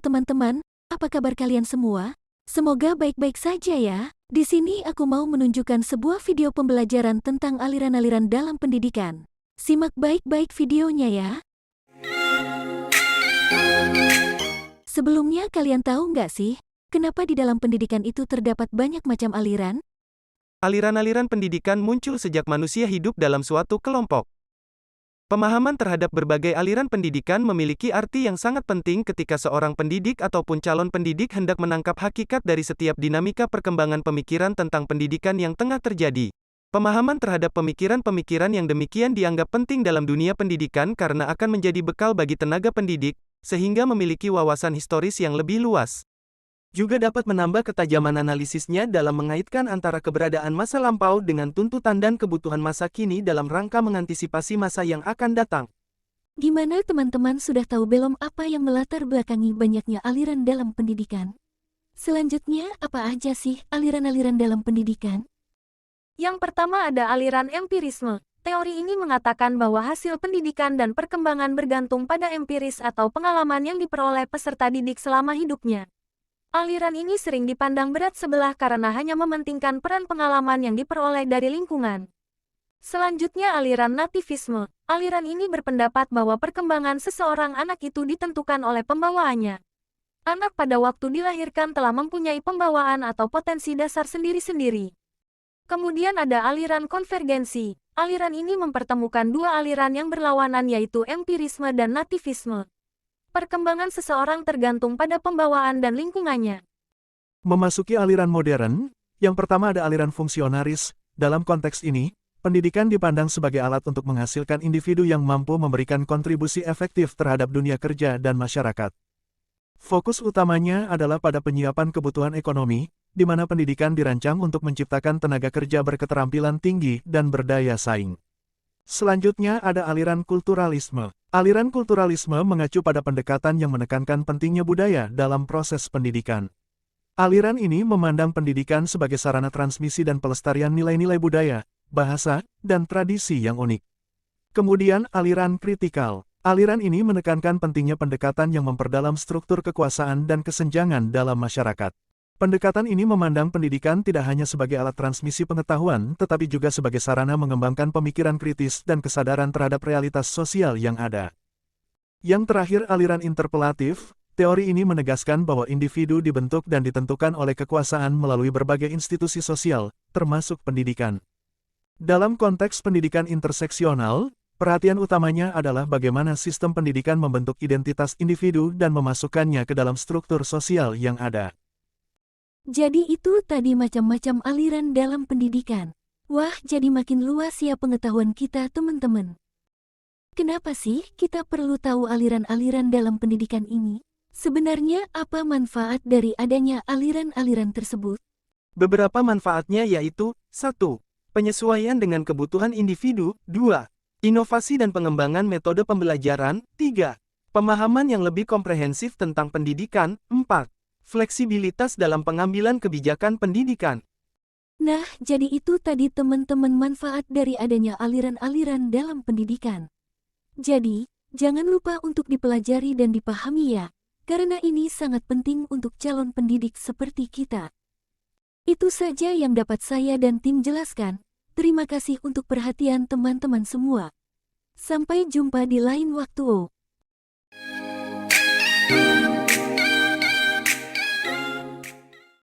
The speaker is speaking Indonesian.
teman-teman, apa kabar kalian semua? Semoga baik-baik saja ya. Di sini aku mau menunjukkan sebuah video pembelajaran tentang aliran-aliran dalam pendidikan. Simak baik-baik videonya ya. Sebelumnya kalian tahu nggak sih, kenapa di dalam pendidikan itu terdapat banyak macam aliran? Aliran-aliran pendidikan muncul sejak manusia hidup dalam suatu kelompok. Pemahaman terhadap berbagai aliran pendidikan memiliki arti yang sangat penting ketika seorang pendidik ataupun calon pendidik hendak menangkap hakikat dari setiap dinamika perkembangan pemikiran tentang pendidikan yang tengah terjadi. Pemahaman terhadap pemikiran-pemikiran yang demikian dianggap penting dalam dunia pendidikan karena akan menjadi bekal bagi tenaga pendidik, sehingga memiliki wawasan historis yang lebih luas. Juga dapat menambah ketajaman analisisnya dalam mengaitkan antara keberadaan masa lampau dengan tuntutan dan kebutuhan masa kini dalam rangka mengantisipasi masa yang akan datang. Gimana teman-teman sudah tahu belum apa yang melatar belakangi banyaknya aliran dalam pendidikan? Selanjutnya, apa aja sih aliran-aliran dalam pendidikan? Yang pertama ada aliran empirisme. Teori ini mengatakan bahwa hasil pendidikan dan perkembangan bergantung pada empiris atau pengalaman yang diperoleh peserta didik selama hidupnya. Aliran ini sering dipandang berat sebelah karena hanya mementingkan peran pengalaman yang diperoleh dari lingkungan. Selanjutnya aliran nativisme. Aliran ini berpendapat bahwa perkembangan seseorang anak itu ditentukan oleh pembawaannya. Anak pada waktu dilahirkan telah mempunyai pembawaan atau potensi dasar sendiri-sendiri. Kemudian ada aliran konvergensi. Aliran ini mempertemukan dua aliran yang berlawanan yaitu empirisme dan nativisme. Perkembangan seseorang tergantung pada pembawaan dan lingkungannya. Memasuki aliran modern, yang pertama ada aliran fungsionaris. Dalam konteks ini, pendidikan dipandang sebagai alat untuk menghasilkan individu yang mampu memberikan kontribusi efektif terhadap dunia kerja dan masyarakat. Fokus utamanya adalah pada penyiapan kebutuhan ekonomi, di mana pendidikan dirancang untuk menciptakan tenaga kerja berketerampilan tinggi dan berdaya saing. Selanjutnya ada aliran kulturalisme. Aliran kulturalisme mengacu pada pendekatan yang menekankan pentingnya budaya dalam proses pendidikan. Aliran ini memandang pendidikan sebagai sarana transmisi dan pelestarian nilai-nilai budaya, bahasa, dan tradisi yang unik. Kemudian aliran kritikal. Aliran ini menekankan pentingnya pendekatan yang memperdalam struktur kekuasaan dan kesenjangan dalam masyarakat. Pendekatan ini memandang pendidikan tidak hanya sebagai alat transmisi pengetahuan, tetapi juga sebagai sarana mengembangkan pemikiran kritis dan kesadaran terhadap realitas sosial yang ada. Yang terakhir aliran interpelatif, teori ini menegaskan bahwa individu dibentuk dan ditentukan oleh kekuasaan melalui berbagai institusi sosial, termasuk pendidikan. Dalam konteks pendidikan interseksional, perhatian utamanya adalah bagaimana sistem pendidikan membentuk identitas individu dan memasukkannya ke dalam struktur sosial yang ada. Jadi itu tadi macam-macam aliran dalam pendidikan. Wah, jadi makin luas ya pengetahuan kita teman-teman. Kenapa sih kita perlu tahu aliran-aliran dalam pendidikan ini? Sebenarnya apa manfaat dari adanya aliran-aliran tersebut? Beberapa manfaatnya yaitu 1. Penyesuaian dengan kebutuhan individu. 2. Inovasi dan pengembangan metode pembelajaran. 3. Pemahaman yang lebih komprehensif tentang pendidikan. 4. Fleksibilitas dalam pengambilan kebijakan pendidikan. Nah, jadi itu tadi teman-teman manfaat dari adanya aliran-aliran dalam pendidikan. Jadi, jangan lupa untuk dipelajari dan dipahami ya, karena ini sangat penting untuk calon pendidik seperti kita. Itu saja yang dapat saya dan tim jelaskan. Terima kasih untuk perhatian teman-teman semua. Sampai jumpa di lain waktu.